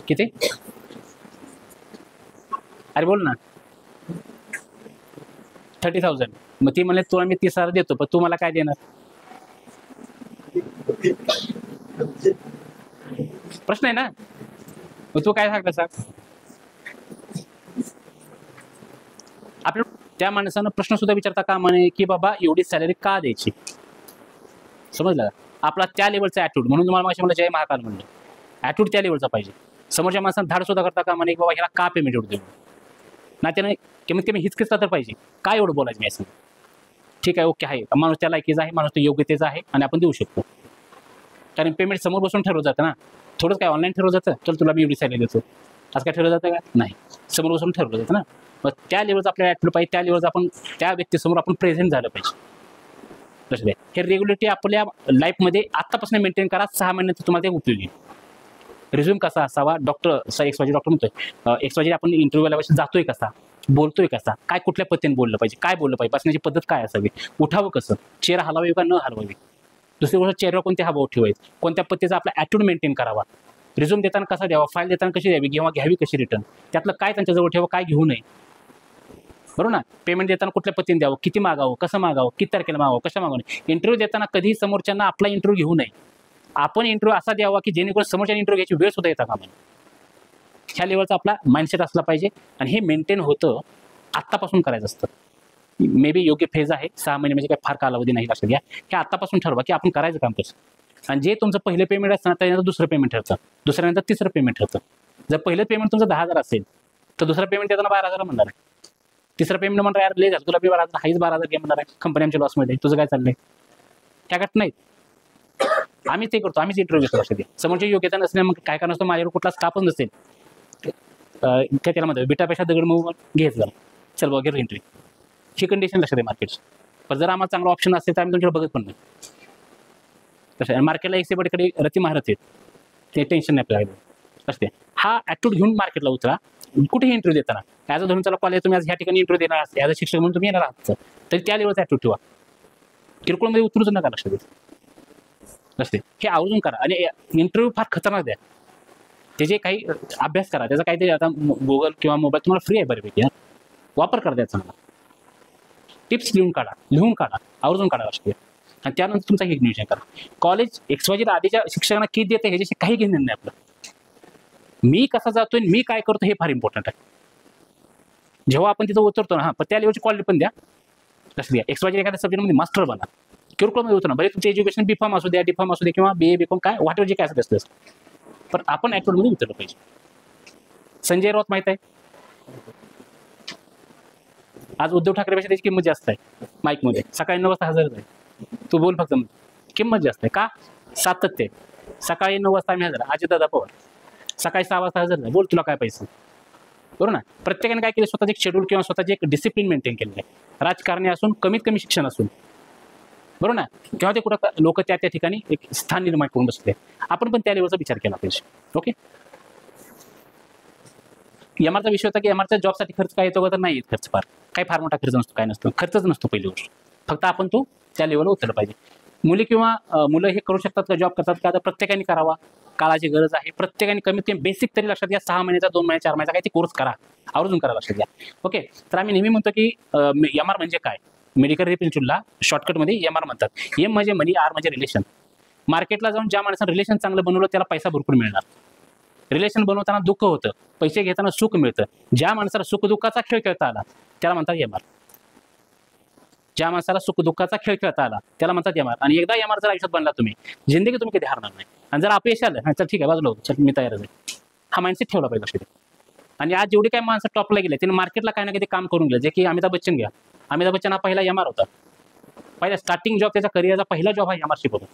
किती? अरे बोल ना. 30,000. मग ती म्हणले तुला मी 30,000 देतो, पण तू मला काय देणार? प्रश्न आहे ना. मग तू काय सांगता सांग. आपल्या त्या माणसानं प्रश्न सुद्धा विचारता का म्हणे की बाबा एवढी सॅलरी का द्यायची. समजलं का? आपला त्या लेवलचा ॲटिट्यूड. म्हणून तुम्हाला माहिती मला जय महाकाल म्हणलं, ॲटिट्यूड त्या लेवलचा पाहिजे. समोरच्या माणसानं धाड सुद्धा करता का म्हणे की बाबा ह्याला का पेमेंट एवढं देऊ ना, त्याने कमीत कमी हिचकिचता तर पाहिजे. काय एवढं बोलायचं मी असं. ठीक आहे, ओके आहे, माणूस त्या लायकीचा आहे, माणूस तो योग्यतेचा आहे आणि आपण देऊ शकतो. कारण पेमेंट समोर बसून ठरवलं जातं ना. थोडंच काय ऑनलाईन ठरवलं जातं, तर तुला मी एवढी सॅलरी देतो असं काय ठरवलं जातं का? नाही, समोर बसून ठरवलं जातं ना. मग त्या लेवलचं आपल्याला ॲटिट्यूड पाहिजे, त्या लेवलचं आपण त्या व्यक्तीसमोर आपण प्रेझेंट झालं पाहिजे. तसं आहे. हे रेग्युलरिटी आपल्या लाईफमध्ये आत्तापासून मेंटेन करा, 6 महिन्यात तुम्हाला ते उपयोगी. रिझ्यूम कसा असावा, डॉक्टर एक्सवायझेड डॉक्टर म्हणतोय, एक्सवायझेड आपण इंटरव्ह्यूला जातोय कसा, बोलतोय कसा, काय कुठल्या पद्धतीने बोललं पाहिजे, काय बोललं पाहिजे, बसण्याची पद्धत काय असावी, उठावं कसं, चेअर हलवावी का न हलवावी, दुसरी गोष्ट चेअरवर कोणते हावभाव ठेवायचे, कोणत्या पद्धतीचा आपला ॲटिट्यूड मेंटेन करावा, रिझ्यूम देताना कसा द्यावा, फाईल देताना कशी द्यावी किंवा घ्यावी कशी रिटर्न, त्यातलं काय त्यांच्याजवळ ठेवा, काय घेऊ नये. बरोबर ना. पेमेंट देताना कुठल्या पद्धतीने द्यावं, किती मागावं, कसं मागावं, किती तारखेला मागावं, कशा मागावं. इंटरव्ह्यू देताना कधी समोरच्यांना आपला इंटरव्ह्यू घेऊ नये. आपण इंटरव्ह्यू असा द्यावा की जेणेकरून समोरच्या इंटरव्ह्यू घ्यायची वेळ सुद्धा येता कामा नये. ह्या लेवलचा आपला माइंडसेट असला पाहिजे आणि हे मेंटेन होतं आत्तापासून करायचं असतं. मे बी योग्य फेज आहे, 6 महिने म्हणजे काय फार कालावधी नाही, लक्षात घ्या. हे आत्तापासून ठरवा की आपण करायचं काम कसं. आणि जे तुमचं पहिलं पेमेंट असतं त्यानंतर दुसरं पेमेंट ठरतं, दुसऱ्यानंतर तिसरं पेमेंट ठरतं. जर पहिलं पेमेंट तुमचं 10,000 असेल तर दुसरं पेमेंट देताना 12,000 म्हणणार आहे. तिसरं पेमेंट म्हणणार यार लय झालं, तुला 12,000 हाईच 12,000 घे म्हणणार आहे. कंपनी आमच्या लॉसमध्ये, तुझं काय चाललंय, त्या गट नाही. आम्ही ते करतो, आम्हीच इंटरव्ह्यू घेतो. लक्षात घ्या. समोरची योग्यता नसल्या मग काय करणार असतो, माझ्यावर कुठला स्टाफच नसेल काय त्याला म्हणतात बिटापेक्षा दगड मग घ्यायचं झालं, चल वगैरे इंटरव्ह्यू. ही कंडिशन लक्षात आहे मार्केट. पण जर आम्हाला चांगला ऑप्शन असेल तर आम्ही तुमच्याकडे बघत पण नाही. तसं मार्केटला एक सेपटीकडे रती महारथ आहेत, ते टेन्शन नाही आपल्याला. असते हा ॲटिट्यूड घेऊन मार्केटला उतरा. कुठेही इंटरव्ह्यू देताना ॲज अ धरून चला कॉलेज तुम्ही आज ह्या ठिकाणी इंटरव्ह्यू देणार ॲज अ शिक्षक म्हणून तुम्ही येणार आहात तरी त्या लेवलचा ॲटिट्यूड ठेवा. किरकोळमध्ये उतरूच नका. लक्षात असते हे आवर्जून करा. आणि इंटरव्ह्यू फार खतरनाक द्या, त्याचे काही अभ्यास करा, त्याचा काहीतरी आता गुगल किंवा मोबाईल तुम्हाला फ्री आहे बऱ्यापैकी, वापर करा त्याचा. टिप्स लिहून काढा, आवर्जून काढा. लक्षात आणि त्यानंतर तुमचा हे नियोजन करा. कॉलेज एक्सवायझेड आधीच्या शिक्षकांना किती देते ह्याच्याशी काही घेणं नाही आपलं. मी कसा जातोय, मी काय करतो हे फार इम्पॉर्टंट आहे. जेव्हा आपण तिथं उतरतो ना, पण त्या लेवलची क्वालिटी पण द्या. लक्षात घ्या. एक्सवायझेड एखाद्या सब्जेक्टमध्ये मास्टर बना, किरकोळमध्ये उतरा. बरे तुमचे एज्युकेशन B.Pharm असू द्या, D.Pharm असू द्या किंवा BA B.Com काय वाटेवर जे काय असतं पण आपण ॲटिट्यूडमध्ये उतरलं पाहिजे. संजय राऊत माहित आहे, आज उद्धव ठाकरेपेक्षा त्याची किंमत जास्त आहे माईकमध्ये. सकाळी 9 वाजता हजर आहे, तू बोल फक्त, किंमत जास्त आहे का, सातत्य. सकाळी 9 वाजता आम्ही हजर, अजितदादा पवार सकाळी 6 वाजता हजर नाही, बोल तुला काय पैसे. बरोबर ना. प्रत्येकाने काय केलं, स्वतःचे एक शेड्यूल किंवा स्वतःचे एक डिसिप्लिन मेंटेन केलेलं आहे. राजकारणी असून कमीत कमी शिक्षण असून, बरोबर ना, किंवा ते कुठं लोक त्या ठिकाणी एक स्थान निर्माण करून बसले. आपण पण त्या लेवलचा विचार केला पाहिजे. ओके. एमआरचा विषय होता की एमआरच्या जॉबसाठी खर्च काय येतो का, तर नाही येत खर्च. काही फार मोठा खर्च नसतो, काय नसतो, खर्चच नसतो पहिली गोष्ट. फक्त आपण तो त्या लेवलवर उतरलं पाहिजे. मुली किंवा मुलं हे करू शकतात का, जॉब करतात का, तर प्रत्येकाने करावा. काळाची गरज आहे. प्रत्येकाने कमीत कमी बेसिक तरी लक्षात घ्या, 6 महिन्याचा 2 महिन्याचा 4 महिन्याचा काही कोर्स करा, आवर्जून करा. लक्षात घ्या. ओके. तर आम्ही नेहमी म्हणतो की एमआर म्हणजे काय, मेडिकल रिप्रेझेंटेटिव्हला शॉर्टकटमध्ये एमआर म्हणतात. एम म्हणजे मनी, आर म्हणजे रिलेशन. मार्केटला जाऊन ज्या माणसानं रिलेशन चांगलं बनवलं त्याला पैसा भरपूर मिळणार. रिलेशन बनवताना दुःख होतं, पैसे घेताना सुख मिळतं. ज्या माणसाला सुख दुःखाचा खेळ खेळता आला त्याला म्हणतात एमआर. ज्या माणसाला सुख दुःखाचा खेळ खेळता आला त्याला म्हणतात एमआर. आणि एकदा एमआर जर आयुष्यात बनला तुम्ही, जिंदगी तुम्ही कधी हारणार नाही. आणि जर अपयश आलं, चल ठीक आहे बाजूला होतं, चल मी तयारच आहे, हा माइंडसेट ठेवला पाहिजे. लक्षात. आणि आज जेवढे काही माणसं टॉपला गेले त्यांनी मार्केटला काही ना काही काम करून गेले. जे की अमिताभ बच्चन घ्या, अमिताभ बच्चन हा पहिला एमआर होता. पहिला स्टार्टिंग जॉब त्याचा करिअरचा पहिला जॉब हा एमआरशिप होता.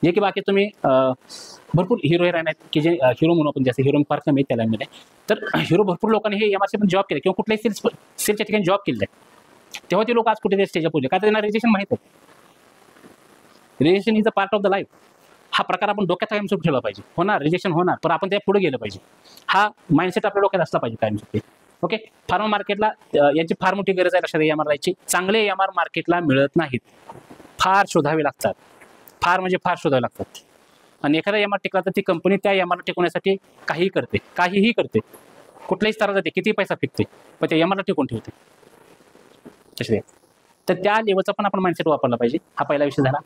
जे की बाकी तुम्ही भरपूर हिरो हिरोईन आहेत की जे हिरो म्हणून आपण जास्त हिरो फार कमी आहेत त्या लाईनमध्ये. तर हिरो भरपूर लोकांनी हे एमआरसी पण जॉब केले किंवा कुठल्याही सेल्सच्या ठिकाणी जॉब केले. तेव्हा ते लोक आज कुठे स्टेजवर पोहोचले का, त्यांना रिलेशन माहित आहे. Relation is a part of the life. हा प्रकार आपण डोक्यात कायमस्वरूपी ठेवला पाहिजे. होणार रिलेशन होणार, पण आपण त्या पुढे गेलं पाहिजे. हा माइंडसेट आपल्या डोक्यात असला पाहिजे कायमस्वरूपी. ओके. फार्मा मार्केटला याची फार मोठी गरज आहे. लक्षात एमआर राहायची. चांगले एमआर मार्केटला मिळत नाहीत, फार शोधावे लागतात. फार म्हणजे फार शोधावे लागतात. आणि एखादा एम आर टिकला तर ती कंपनी त्या एम आर टिकवण्यासाठी काहीही करते कुठल्याही स्तरात जाते, किती पैसा फेकते, पण त्या एम आर टिकून ठेवते. तसे तर त्या लेवलचा पण आपण माइंडसेट वापरला पाहिजे. हा पहिला विषय झाला.